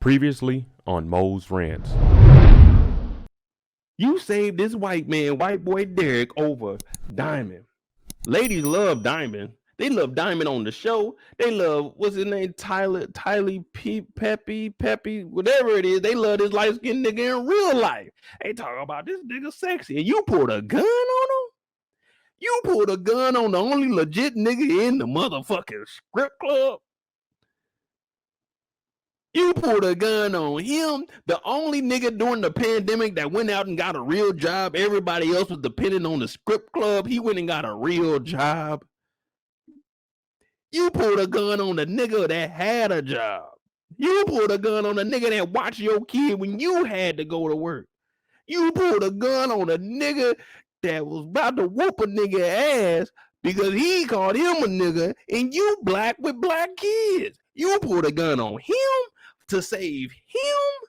Previously on MOEs RANTS. You saved this white boy Derrick, over Diamond. Ladies love Diamond. They love Diamond on the show. They love, what's his name, Peppy, whatever it is. They love this light-skinned nigga in real life. They talk about this nigga sexy. And you pulled a gun on him? You pulled a gun on the only legit nigga in the motherfucking strip club? You pulled a gun on him, the only nigga during the pandemic that went out and got a real job. Everybody else was depending on the strip club. He went and got a real job. You pulled a gun on the nigga that had a job. You pulled a gun on the nigga that watched your kid when you had to go to work. You pulled a gun on a nigga that was about to whoop a nigga ass because he called him a nigga, and you black with black kids. You pulled a gun on him to save him?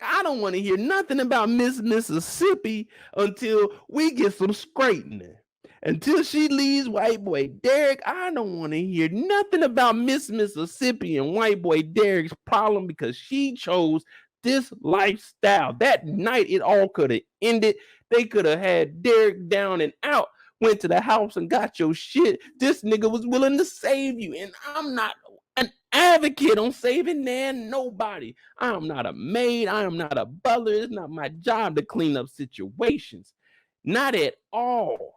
I don't want to hear nothing about Miss Mississippi until we get some straightening. Until she leaves white boy Derrick, I don't want to hear nothing about Miss Mississippi and white boy Derrick's problem because she chose this lifestyle. That night, it all could have ended. They could have had Derrick down and out, went to the house and got your shit. This nigga was willing to save you, and I'm not an advocate on saving nobody. I am not a maid. I am not a butler. It's not my job to clean up situations. Not at all.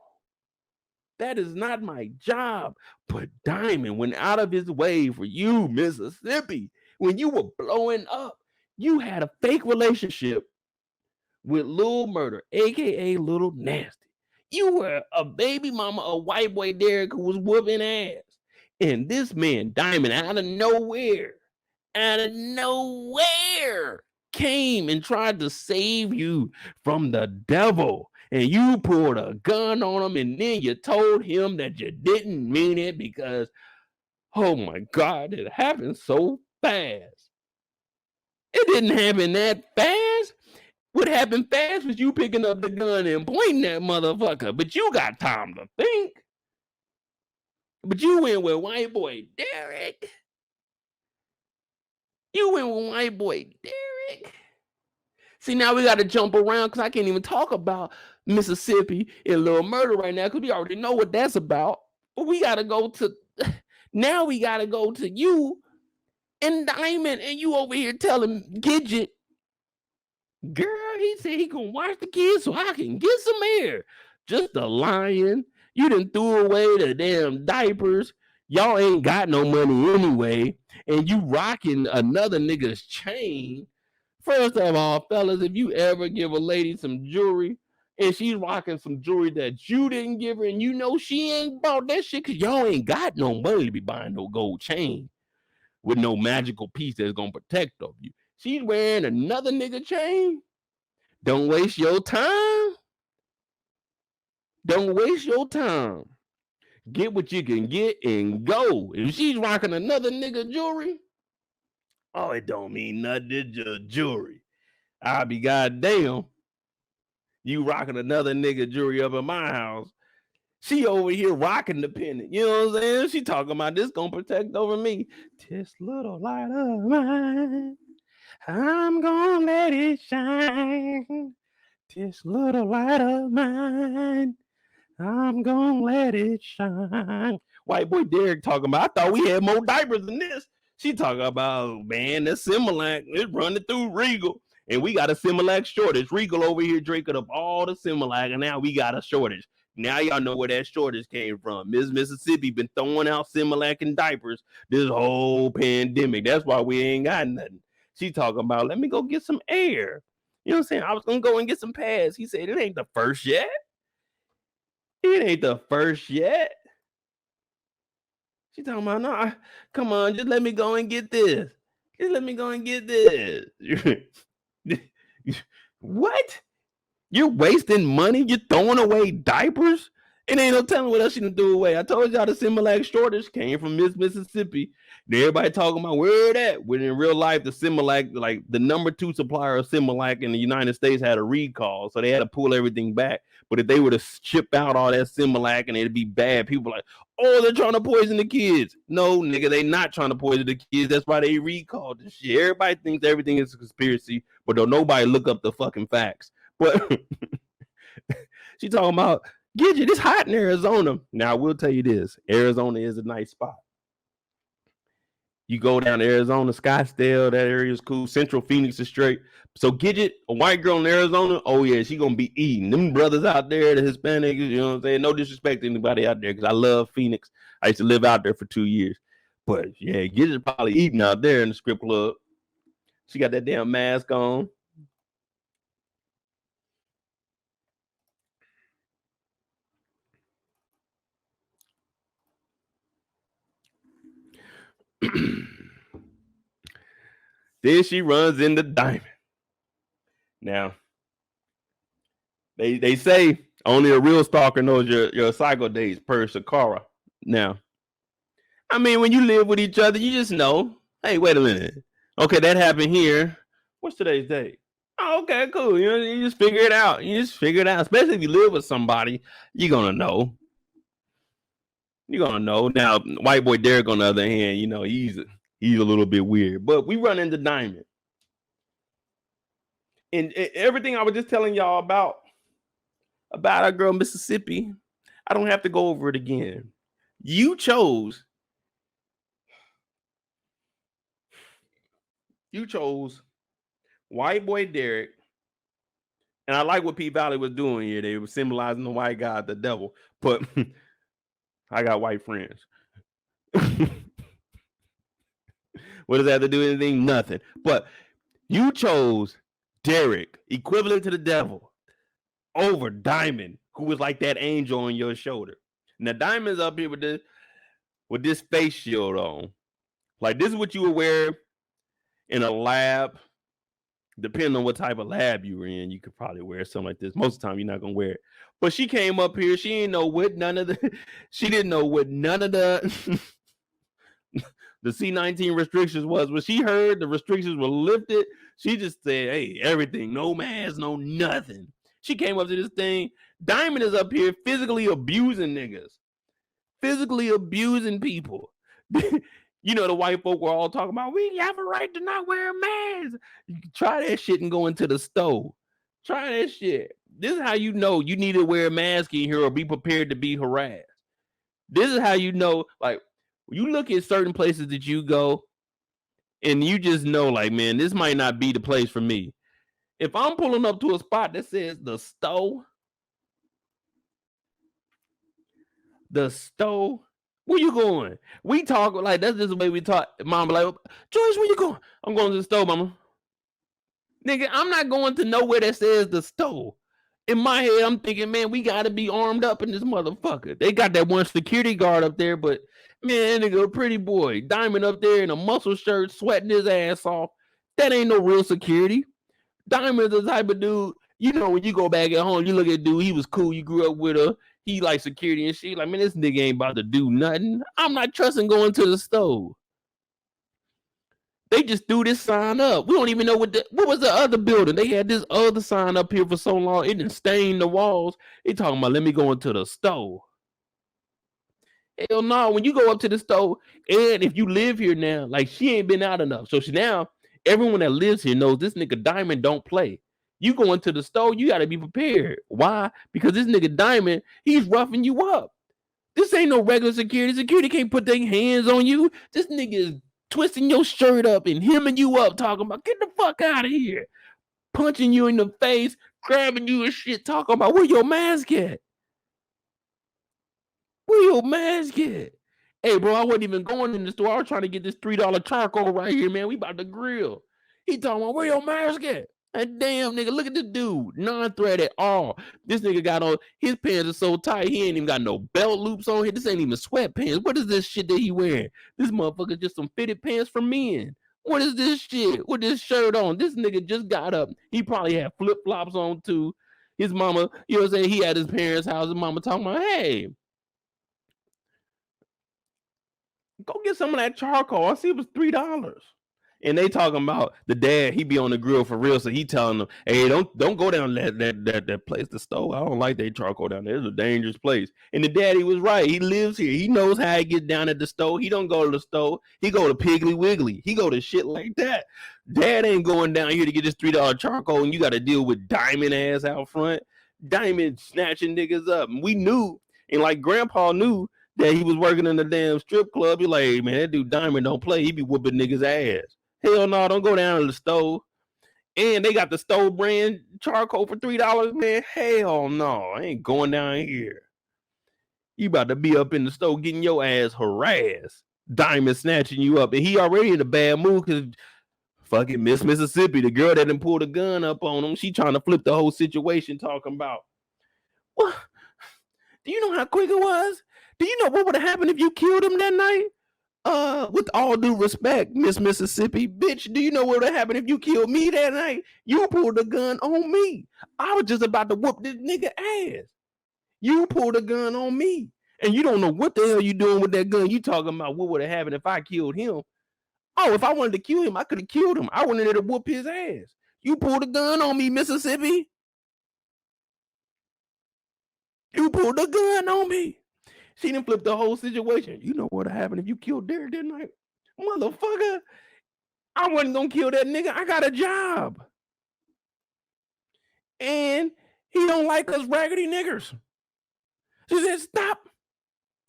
That is not my job. But Diamond went out of his way for you, Mississippi. When you were blowing up, you had a fake relationship with Lil Murda, aka Little Nasty. You were a baby mama of white boy Derrick who was whooping ass. And this man, Diamond, out of nowhere, came and tried to save you from the devil. And you pulled a gun on him, and then you told him that you didn't mean it because, oh my God, it happened so fast. It didn't happen that fast. What happened fast was you picking up the gun and pointing that motherfucker, but you got time to think. But you went with white boy Derrick. See, now we got to jump around because I can't even talk about Mississippi and Lil Murda right now because we already know what that's about. But we got to go to you and Diamond, and you over here telling Gidget, girl, he said he gonna watch the kids so I can get some air. Just a lying. You done threw away the damn diapers. Y'all ain't got no money anyway. And you rocking another nigga's chain. First of all, fellas, if you ever give a lady some jewelry and she's rocking some jewelry that you didn't give her and you know she ain't bought that shit because y'all ain't got no money to be buying no gold chain with no magical piece that's gonna protect of you. She's wearing another nigga chain. Don't waste your time. Don't waste your time. Get what you can get and go. If she's rocking another nigga jewelry, oh, it don't mean nothing. It's just jewelry. I'll be goddamn. You rocking another nigga jewelry up in my house. She over here rocking the pendant. You know what I'm saying? She talking about this gonna protect over me. This little light of mine, I'm gonna let it shine. This little light of mine, I'm gonna let it shine. White boy Derrick talking about, I thought we had more diapers than this. She talking about, man, that Similac, it's running through Regal. And we got a Similac shortage. Regal over here drinking up all the Similac, and now we got a shortage. Now y'all know where that shortage came from. Miss Mississippi been throwing out Similac and diapers this whole pandemic. That's why we ain't got nothing. She talking about, let me go get some air. You know what I'm saying? I was going to go and get some pads. He said, it ain't the first yet. It ain't the first yet. She talking about, no, come on, just let me go and get this. Just let me go and get this. What? You're wasting money? You're throwing away diapers It ain't no telling what else she done threw away. I told y'all the Similac shortage came from Mississippi. Everybody talking about where that. When in real life, the Similac, like the number 2 supplier of Similac in the United States, had a recall, so they had to pull everything back. But if they were to ship out all that Similac and it'd be bad, people like, oh, they're trying to poison the kids. No, nigga, they not trying to poison the kids. That's why they recalled this shit. Everybody thinks everything is a conspiracy, but don't nobody look up the fucking facts. But she talking about, Gidget, it's hot in Arizona. Now, I will tell you this. Arizona is a nice spot. You go down to Arizona, Scottsdale, that area is cool. Central Phoenix is straight. So Gidget, a white girl in Arizona, oh yeah, she gonna be eating. Them brothers out there, the Hispanics, you know what I'm saying? No disrespect to anybody out there, because I love Phoenix. I used to live out there for 2 years. But yeah, Gidget probably eating out there in the strip club. She got that damn mask on. Then she runs into Diamond. Now, they say only a real stalker knows your cycle dates per Sakara. Now, I mean, when you live with each other, you just know, hey, wait a minute. Okay, that happened here. What's today's date? Oh, okay, cool. You know, you just figure it out. You just figure it out. Especially if you live with somebody, you're gonna know. You're gonna know. Now, white boy Derrick, on the other hand, you know, he's a little bit weird. But we run into Diamond. And everything I was just telling y'all about our girl Mississippi, I don't have to go over it again. You chose white boy Derrick, and I like what PValley was doing here. They were symbolizing the white god, the devil. But I got white friends. What does that have to do with anything? Nothing. But you chose Derrick, equivalent to the devil, over Diamond, who was like that angel on your shoulder. Now Diamond's up here with this face shield on. Like, this is what you would wear in a lab. Depending on what type of lab you were in, you could probably wear something like this. Most of the time, you're not gonna wear it. But she came up here. She didn't know what none of the the C-19 restrictions was. When she heard the restrictions were lifted, she just said, hey, everything, no mask, no nothing. She came up to this thing. Diamond is up here physically abusing niggas. Physically abusing people. You know, the white folk were all talking about, we have a right to not wear a mask. You can try that shit and go into the stove. Try that shit. This is how you know you need to wear a mask in here or be prepared to be harassed. This is how you know, like, you look at certain places that you go and you just know, like, man, this might not be the place for me. If I'm pulling up to a spot that says the stove, where you going? We talk like that's just the way we talk. Mom be like, Joyce, where you going? I'm going to the store, mama. Nigga, I'm not going to nowhere that says the store. In my head, I'm thinking, man, we got to be armed up in this motherfucker. They got that one security guard up there, but man, nigga, a pretty boy. Diamond up there in a muscle shirt, sweating his ass off. That ain't no real security. Diamond's the type of dude, you know, when you go back at home, you look at dude, he was cool, you grew up with her. He like security and shit. Like, man, this nigga ain't about to do nothing. I'm not trusting going to the stove. They just threw this sign up. We don't even know what was the other building. They had this other sign up here for so long. It didn't stain the walls. They talking about, let me go into the stove. Hell no. When you go up to the stove, and if you live here now, like, she ain't been out enough. So now everyone that lives here knows this nigga Diamond don't play. You go into the store, you got to be prepared. Why? Because this nigga Diamond, he's roughing you up. This ain't no regular security. Security can't put their hands on you. This nigga is twisting your shirt up and hemming you up, talking about, get the fuck out of here. Punching you in the face, grabbing you and shit, talking about, where your mask at? Where your mask at? Hey, bro, I wasn't even going in the store. I was trying to get this $3 charcoal right here, man. We about to grill. He talking about, where your mask at? And damn, nigga, look at this dude. Non-threat at all. This nigga got on, his pants are so tight, he ain't even got no belt loops on here. This ain't even sweatpants. What is this shit that he wearing? This motherfucker just some fitted pants for men. What is this shit with this shirt on? This nigga just got up. He probably had flip-flops on too. His mama, you know what I'm saying? He at his parents' house. His mama talking about, hey, go get some of that charcoal. I see it was $3. And they talking about the dad, he be on the grill for real. So he telling them, hey, don't go down that place, the stove. I don't like that charcoal down there. It's a dangerous place. And the daddy was right. He lives here. He knows how to get down at the stove. He don't go to the stove. He go to Piggly Wiggly. He go to shit like that. Dad ain't going down here to get this $3 charcoal, and you got to deal with Diamond ass out front. Diamond snatching niggas up. And we knew, and like Grandpa knew that he was working in the damn strip club. He like, hey, man, that dude Diamond don't play. He be whooping niggas' ass. Hell no, don't go down to the stove. And they got the stove brand charcoal for $3, man. Hell no, I ain't going down here. You about to be up in the stove getting your ass harassed. Diamond snatching you up. And he already in a bad mood because fucking Miss Mississippi, the girl that done pulled a gun up on him, she trying to flip the whole situation talking about, what? Do you know how quick it was? Do you know what would have happened if you killed him that night? With all due respect, Miss Mississippi, bitch, do you know what would have happened if you killed me that night? You pulled a gun on me. I was just about to whoop this nigga ass. You pulled a gun on me. And you don't know what the hell you doing with that gun. You talking about what would have happened if I killed him. Oh, if I wanted to kill him, I could have killed him. I went in there to whoop his ass. You pulled a gun on me, Mississippi. You pulled a gun on me. She done flipped the whole situation. You know what would have happened if you killed Derrick that night? Motherfucker, I wasn't going to kill that nigga. I got a job. And he don't like us raggedy niggers. She said, stop.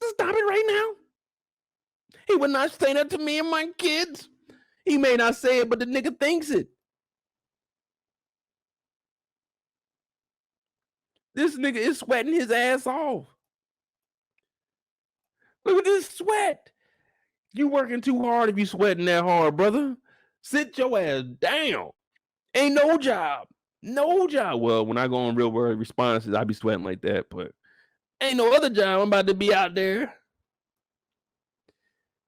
Stop it right now. He would not say that to me and my kids. He may not say it, but the nigga thinks it. This nigga is sweating his ass off. Look at this sweat. You working too hard if you sweating that hard, brother. Sit your ass down. Ain't no job. No job. Well, when I go on Real World Responses, I be sweating like that, but ain't no other job. I'm about to be out there.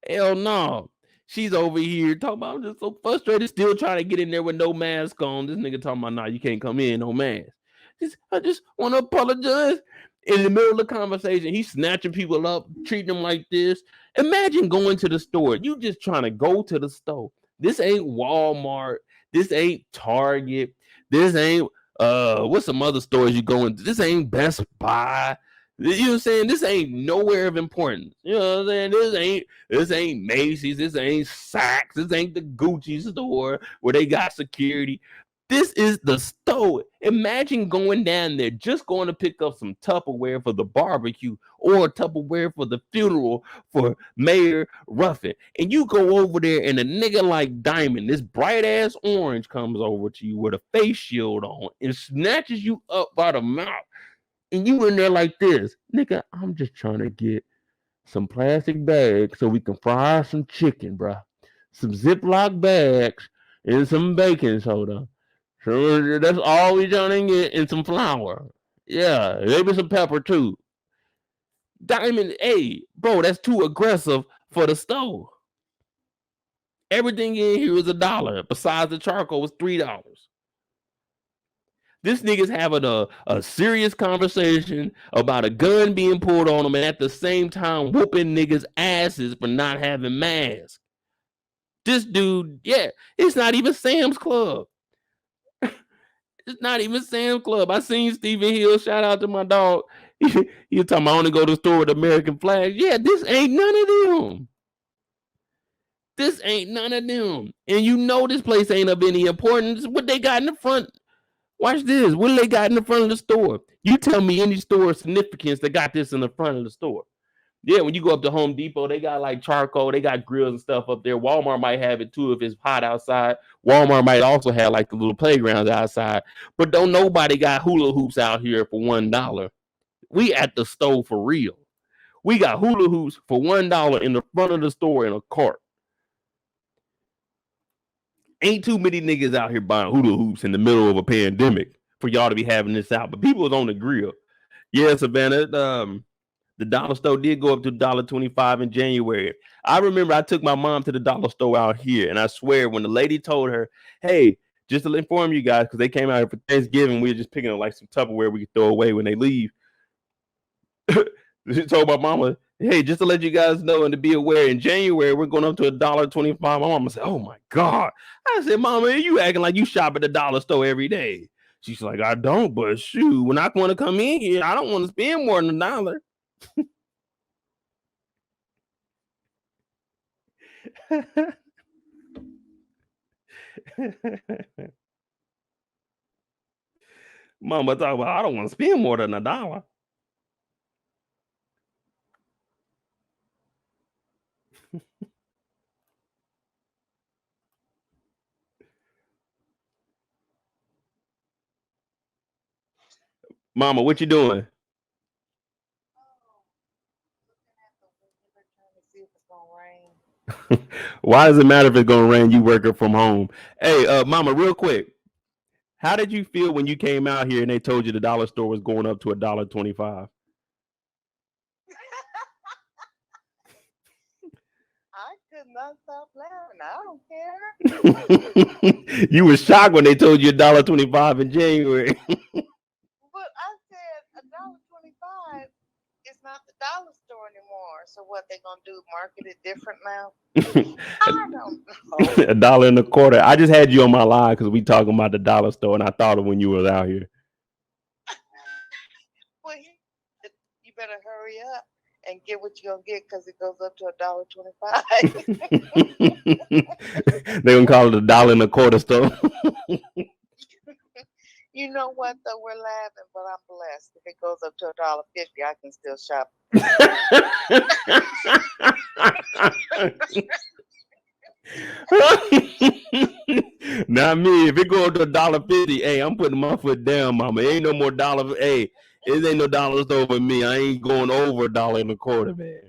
Hell no. She's over here talking about, I'm just so frustrated, still trying to get in there with no mask on. This nigga talking about, nah, you can't come in, no mask. I just want to apologize. In the middle of the conversation, he's snatching people up, treating them like this. Imagine going to the store. You just trying to go to the store. This ain't Walmart. This ain't Target. This ain't, what's some other stores you going to? This ain't Best Buy. You know what I'm saying? This ain't nowhere of importance. You know what I'm saying? This ain't Macy's. This ain't Saks. This ain't the Gucci store where they got security. This is the store. Imagine going down there, just going to pick up some Tupperware for the barbecue or Tupperware for the funeral for Mayor Ruffin. And you go over there and a nigga like Diamond, this bright ass orange, comes over to you with a face shield on and snatches you up by the mouth. And you in there like this. Nigga, I'm just trying to get some plastic bags so we can fry some chicken, bro. Some Ziploc bags and some baking soda. So that's all we trying to get, and some flour. Yeah, maybe some pepper too. Diamond, hey, bro, that's too aggressive for the stove. Everything in here is $1. Besides the charcoal was $3. This nigga's having a serious conversation about a gun being pulled on him and at the same time whooping niggas' asses for not having masks. This dude, yeah, it's not even Sam's Club. It's not even Sam's Club. I seen Stephen Hill, shout out to my dog. He talking about I only go to the store with American flags. Yeah, this ain't none of them. This ain't none of them. And you know this place ain't of any importance. What they got in the front? Watch this. What do they got in the front of the store? You tell me any store of significance that got this in the front of the store. Yeah, when you go up to Home Depot, they got like charcoal. They got grills and stuff up there. Walmart might have it too if it's hot outside. Walmart might also have like the little playgrounds outside. But don't nobody got hula hoops out here for $1. We at the store for real. We got hula hoops for $1 in the front of the store in a cart. Ain't too many niggas out here buying hula hoops in the middle of a pandemic for y'all to be having this out. But people was on the grill. Yeah, Savannah, the dollar store did go up to $1.25 in January. I remember I took my mom to the dollar store out here, and I swear when the lady told her, hey, just to inform you guys, because they came out here for Thanksgiving, we were just picking up like some Tupperware we could throw away when they leave. She told my mama, hey, just to let you guys know and to be aware, in January we're going up to $1.25. My mama said, oh my God. I said, Mama, you acting like you shop at the dollar store every day. She's like, I don't, but shoot, when I want to come in here, I don't want to spend more than $1. Mama talk about, I don't want to spend more than $1. Mama, what you doing? Why does it matter if it's gonna rain? You working from home. Hey, Mama, real quick. How did you feel when you came out here and they told you the dollar store was going up to $1.25? I could not stop laughing. I don't care. You were shocked when they told you $1.25 in January. But I said $1.25 is not the dollar store anymore. So what they gonna do? Market it different now? I don't know. $1.25. I just had you on my line because we talking about the dollar store, and I thought of when you were out here. Well, you better hurry up and get what you're gonna get, because it goes up to $1.25. They gonna call it $1.25 store. You know what though? We're laughing, but I'm blessed. If it goes up to $1.50, I can still shop. Not me. If it go up to $1.50, hey, I'm putting my foot down, Mama. Ain't no more dollar. Hey, it ain't no dollar store for me. I ain't going over $1.25, man.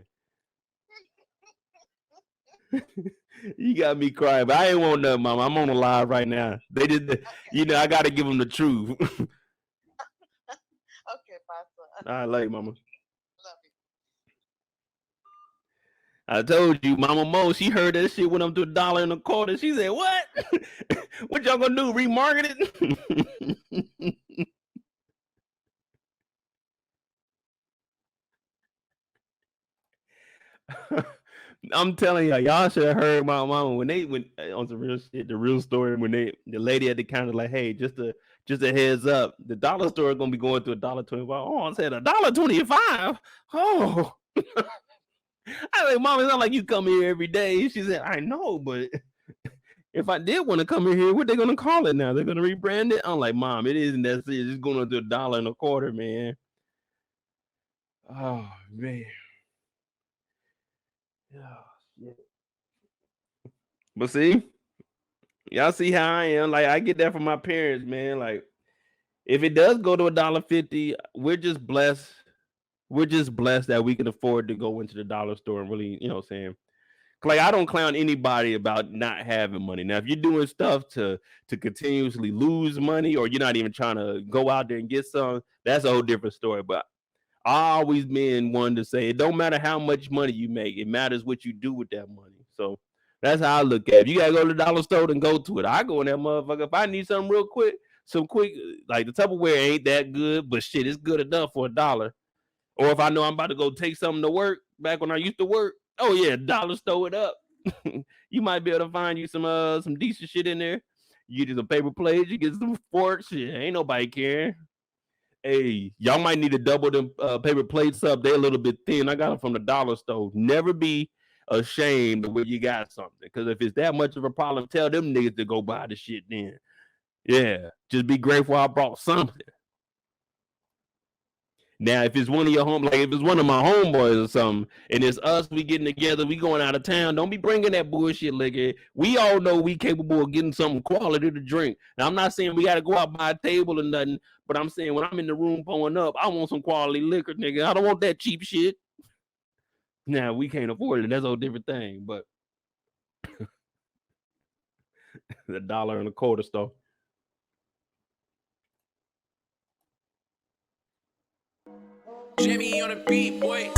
You got me crying, but I ain't want nothing, Mama. I'm on the live right now. They just, I got to give them the truth. Okay, bye, son. I like Mama. Love you. I told you, Mama Mo, she heard that shit went up to $1.25. She said, what? What y'all gonna do? Remarket it? I'm telling y'all should have heard my mama when on some real shit, the real story, when the lady at the counter like, hey, just a heads up, the dollar store is gonna be going to $1.25. Oh, I said $1.25. Oh, I like, Mama, it's not like you come here every day. She said, I know, but if I did want to come in here, what they gonna call it now? They're gonna rebrand it. I'm like, Mom, it isn't that serious. It's going to $1.25, man. Oh man. Oh, shit. But see, y'all see how I am. Like, I get that from my parents, man. Like, if it does go to $1.50, we're just blessed. We're just blessed that we can afford to go into the dollar store and really, you know what I'm saying? Like, I don't clown anybody about not having money. Now, if you're doing stuff to continuously lose money, or you're not even trying to go out there and get some, that's a whole different story. But I always been one to say it don't matter how much money you make, it matters what you do with that money. So that's how I look at it. If you gotta go to the dollar store, then go to it. I go in that motherfucker. If I need something real quick, like the Tupperware ain't that good, but shit, it's good enough for $1. Or if I know I'm about to go take something to work, back when I used to work, oh yeah, dollar store it up. You might be able to find you some decent shit in there. You get some paper plates, you get some forks. Shit, ain't nobody caring. Hey, y'all might need to double them paper plates up. They're a little bit thin. I got them from the dollar store. Never be ashamed of where you got something. Because if it's that much of a problem, tell them niggas to go buy the shit then. Yeah, just be grateful I brought something. Now, if it's one of your like if it's one of my homeboys or something, and it's us, we getting together, we going out of town, don't be bringing that bullshit liquor. We all know we capable of getting something quality to drink. Now, I'm not saying we got to go out by a table or nothing, but I'm saying when I'm in the room pulling up, I want some quality liquor, nigga. I don't want that cheap shit. Now, we can't afford it. That's a whole different thing, but the $1.25 store. Jimmy on the beat, boy.